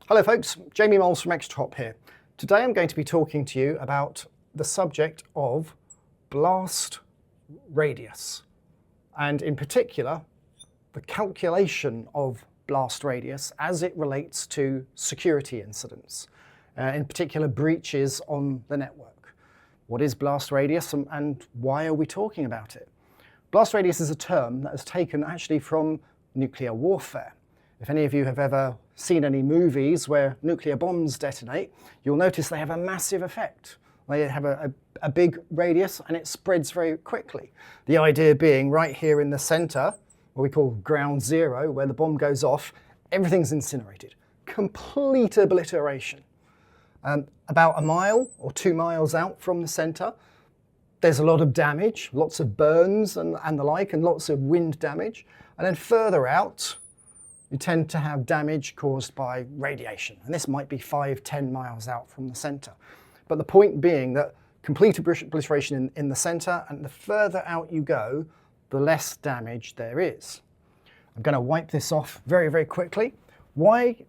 Hello folks, Jamie Moles from ExtraHop here. Today I'm going to be talking to you about the subject of blast radius, and in particular the calculation of blast radius as it relates to security incidents, in particular breaches on the network. What is blast radius and why are we talking about it? Blast radius is a term that is taken actually from nuclear warfare. If any of you have ever seen any movies where nuclear bombs detonate, you'll notice they have a massive effect. They have a big radius and it spreads very quickly. The idea being right here in the center, what we call ground zero, where the bomb goes off, everything's incinerated. Complete obliteration. About a mile or 2 miles out from the center, there's a lot of damage, lots of burns and the like, and lots of wind damage. And then further out, you tend to have damage caused by radiation. And this might be 5–10 miles out from the center. But the point being that complete obliteration in the center, and the further out you go, the less damage there is. I'm going to wipe this off very, very quickly. Why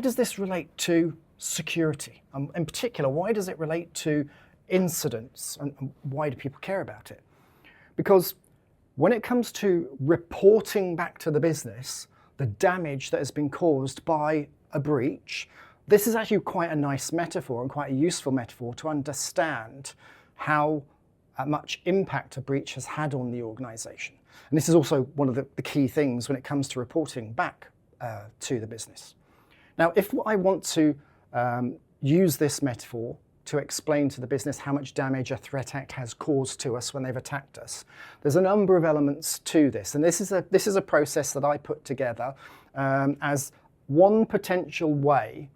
does this relate to security? In particular, why does it relate to incidents, and why do people care about it? Because when it comes to reporting back to the business the damage that has been caused by a breach, this is actually quite a nice metaphor and quite a useful metaphor to understand how much impact a breach has had on the organization. And this is also one of the key things when it comes to reporting back to the business. Now, if I want to use this metaphor to explain to the business how much damage a threat act has caused to us when they've attacked us, there's a number of elements to this. And this is a process that I put together as one potential way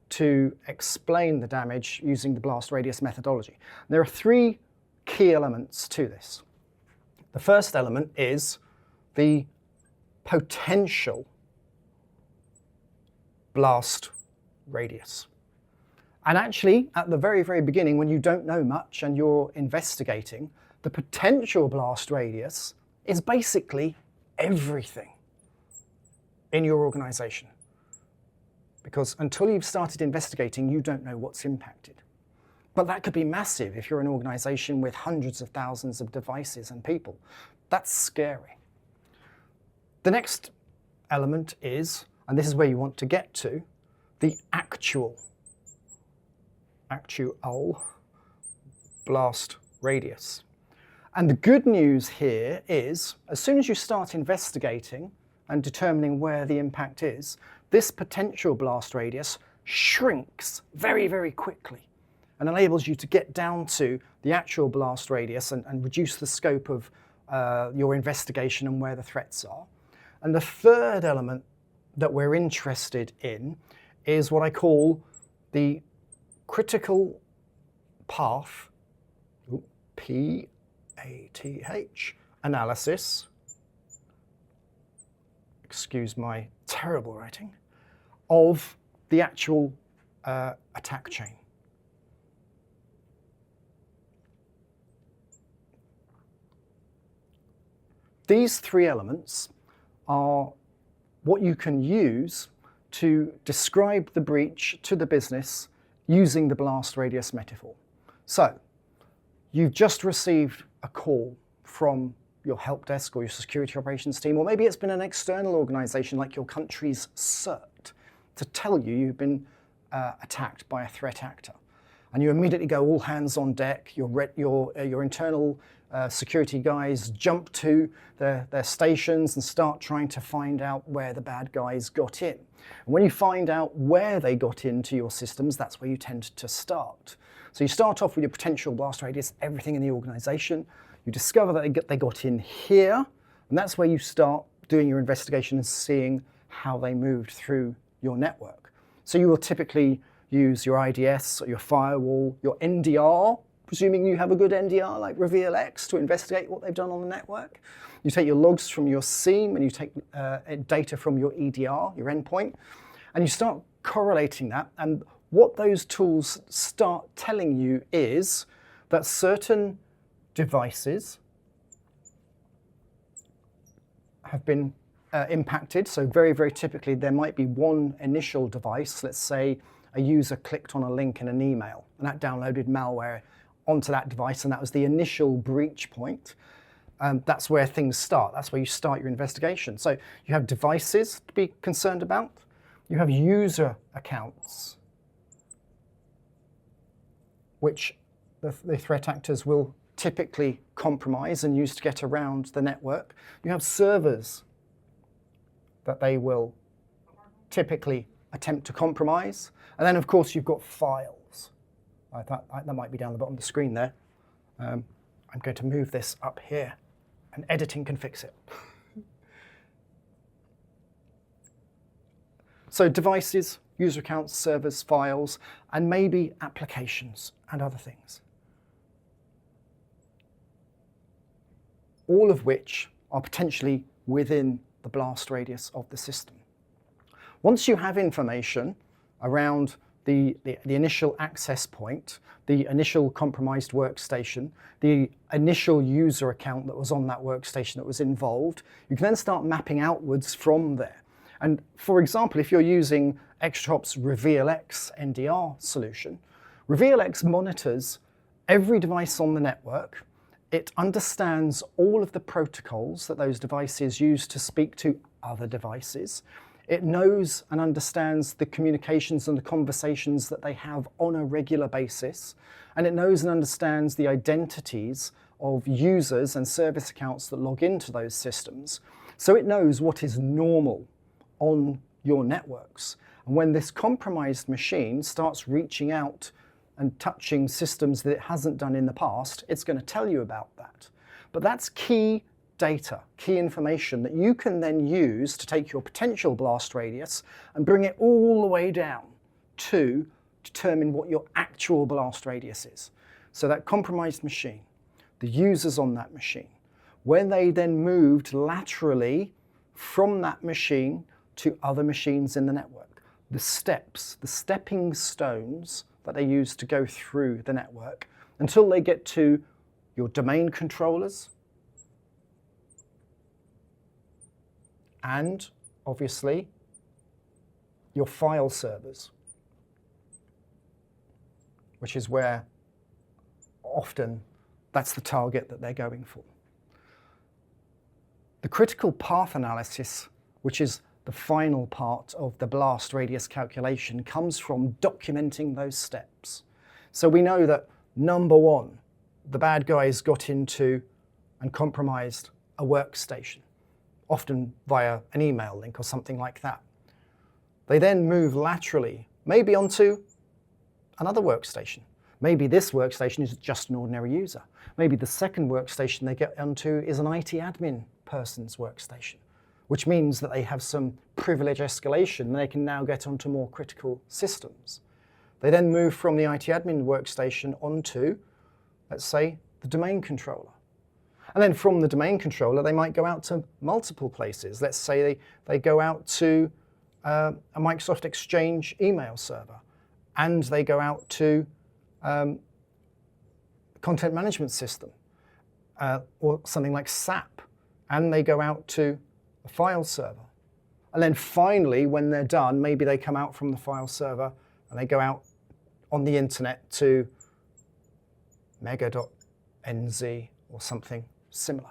to explain the damage using the blast radius methodology. There are 3 key elements to this. The first element is the potential blast radius. And actually, at the very, very beginning, when you don't know much and you're investigating, the potential blast radius is basically everything in your organization. Because until you've started investigating, you don't know what's impacted. But that could be massive if you're an organization with hundreds of thousands of devices and people. That's scary. The next element is, and this is where you want to get to, the actual blast radius. And the good news here is, as soon as you start investigating and determining where the impact is, this potential blast radius shrinks very, very quickly and enables you to get down to the actual blast radius and reduce the scope of your investigation and where the threats are. And the third element that we're interested in is what I call the critical path, PATH, analysis, excuse my terrible writing, of the actual attack chain. These 3 elements are what you can use to describe the breach to the business using the blast radius metaphor. So, you've just received a call from your help desk or your security operations team, or maybe it's been an external organization like your country's CERT to tell you you've been attacked by a threat actor. And you immediately go all hands on deck, your internal security guys jump to their stations and start trying to find out where the bad guys got in. And when you find out where they got into your systems, that's where you tend to start. So you start off with your potential blast radius, everything in the organization. You discover that they got in here, and that's where you start doing your investigation and seeing how they moved through your network. So you will typically use your IDS, or your firewall, your NDR, presuming you have a good NDR like RevealX to investigate what they've done on the network. You take your logs from your SIEM and you take data from your EDR, your endpoint, and you start correlating that. And what those tools start telling you is that certain devices have been impacted. So very, very typically there might be one initial device. Let's say a user clicked on a link in an email and that downloaded malware onto that device, and that was the initial breach point. That's where things start. That's where you start your investigation. So you have devices to be concerned about. You have user accounts, which the threat actors will typically compromise and use to get around the network. You have servers that they will typically attempt to compromise. And then, of course, you've got files. That might be down the bottom of the screen there. I'm going to move this up here, and editing can fix it. So devices, user accounts, servers, files, and maybe applications and other things. All of which are potentially within the blast radius of the system. Once you have information around the initial access point, the initial compromised workstation, the initial user account that was on that workstation that was involved, you can then start mapping outwards from there. And for example, if you're using ExtraHop's RevealX NDR solution, RevealX monitors every device on the network. It understands all of the protocols that those devices use to speak to other devices. It knows and understands the communications and the conversations that they have on a regular basis. And it knows and understands the identities of users and service accounts that log into those systems. So it knows what is normal on your networks. And when this compromised machine starts reaching out and touching systems that it hasn't done in the past, it's going to tell you about that. But that's key data, key information that you can then use to take your potential blast radius and bring it all the way down to determine what your actual blast radius is. So that compromised machine, the users on that machine, when they then moved laterally from that machine to other machines in the network, the steps, the stepping stones that they use to go through the network until they get to your domain controllers and, obviously, your file servers, which is where often that's the target that they're going for. The critical path analysis, which is the final part of the blast radius calculation, comes from documenting those steps. So we know that number one, the bad guys got into and compromised a workstation, often via an email link or something like that. They then move laterally, maybe onto another workstation. Maybe this workstation is just an ordinary user. Maybe the second workstation they get onto is an IT admin person's workstation, which means that they have some privilege escalation and they can now get onto more critical systems. They then move from the IT admin workstation onto, let's say, the domain controller. And then from the domain controller, they might go out to multiple places. Let's say they go out to a Microsoft Exchange email server, and they go out to content management system, or something like SAP, and they go out to a file server. And then finally, when they're done, maybe they come out from the file server and they go out on the internet to mega.nz or something similar.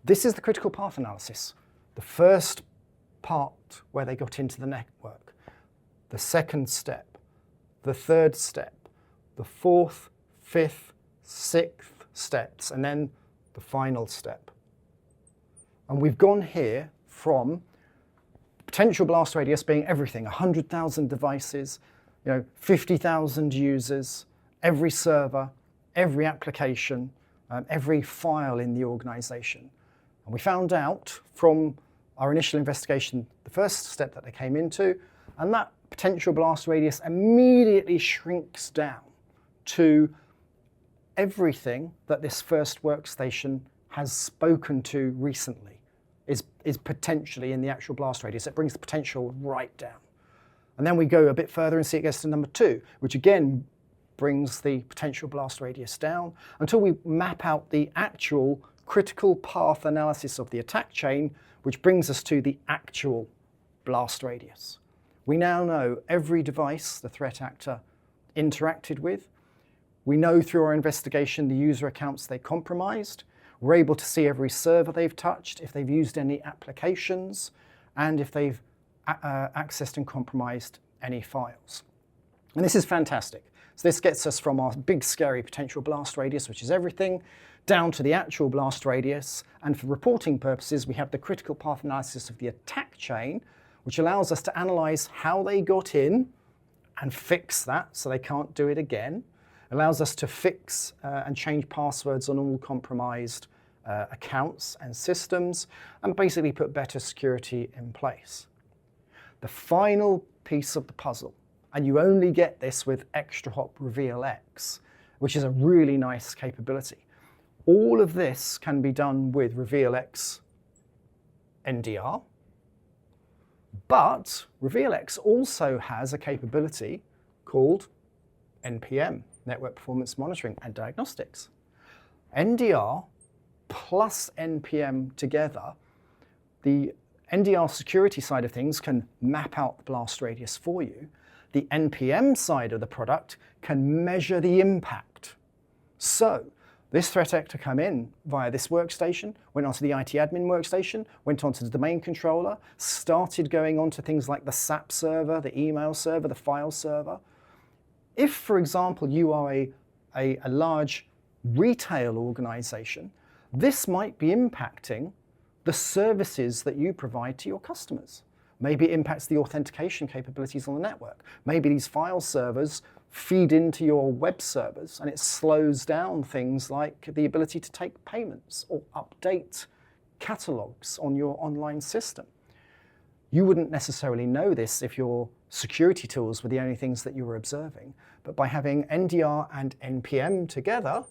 This is the critical path analysis. The first part where they got into the network, the second step, the third step, the fourth, fifth, sixth steps, and then the final step. And we've gone here from potential blast radius being everything, 100,000 devices, 50,000 users, every server, every application, every file in the organization. And we found out from our initial investigation, the first step that they came into, and that potential blast radius immediately shrinks down to everything that this first workstation has spoken to recently is potentially in the actual blast radius. It brings the potential right down. And then we go a bit further and see it gets to number 2, which again brings the potential blast radius down until we map out the actual critical path analysis of the attack chain, which brings us to the actual blast radius. We now know every device the threat actor interacted with. We know through our investigation the user accounts they compromised. We're able to see every server they've touched, if they've used any applications, and if they've accessed and compromised any files. And this is fantastic. So this gets us from our big scary potential blast radius, which is everything, down to the actual blast radius. And for reporting purposes, we have the critical path analysis of the attack chain, which allows us to analyze how they got in and fix that so they can't do it again. Allows us to fix and change passwords on all compromised accounts and systems, and basically put better security in place. The final piece of the puzzle, and you only get this with ExtraHop RevealX, which is a really nice capability. All of this can be done with RevealX NDR, but RevealX also has a capability called NPM, Network Performance Monitoring and Diagnostics. NDR plus NPM together, the NDR security side of things can map out the blast radius for you. The NPM side of the product can measure the impact. So this threat actor came in via this workstation, went onto the IT admin workstation, went onto the domain controller, started going on to things like the SAP server, the email server, the file server. If, for example, you are a large retail organization, this might be impacting the services that you provide to your customers. Maybe it impacts the authentication capabilities on the network. Maybe these file servers feed into your web servers and it slows down things like the ability to take payments or update catalogs on your online system. You wouldn't necessarily know this if your security tools were the only things that you were observing, but by having NDR and NPM together,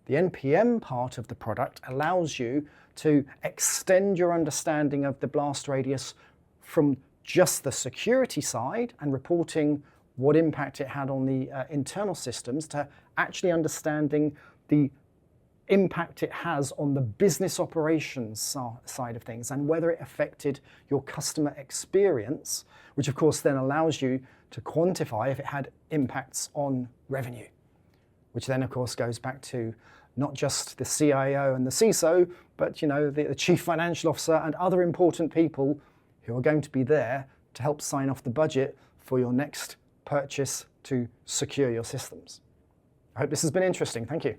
the NPM part of the product allows you to extend your understanding of the blast radius from just the security side and reporting what impact it had on the internal systems to actually understanding the impact it has on the business operations side of things and whether it affected your customer experience, which of course then allows you to quantify if it had impacts on revenue, which then of course goes back to not just the CIO and the CISO, but the chief financial officer and other important people who are going to be there to help sign off the budget for your next purchase to secure your systems. I hope this has been interesting. Thank you.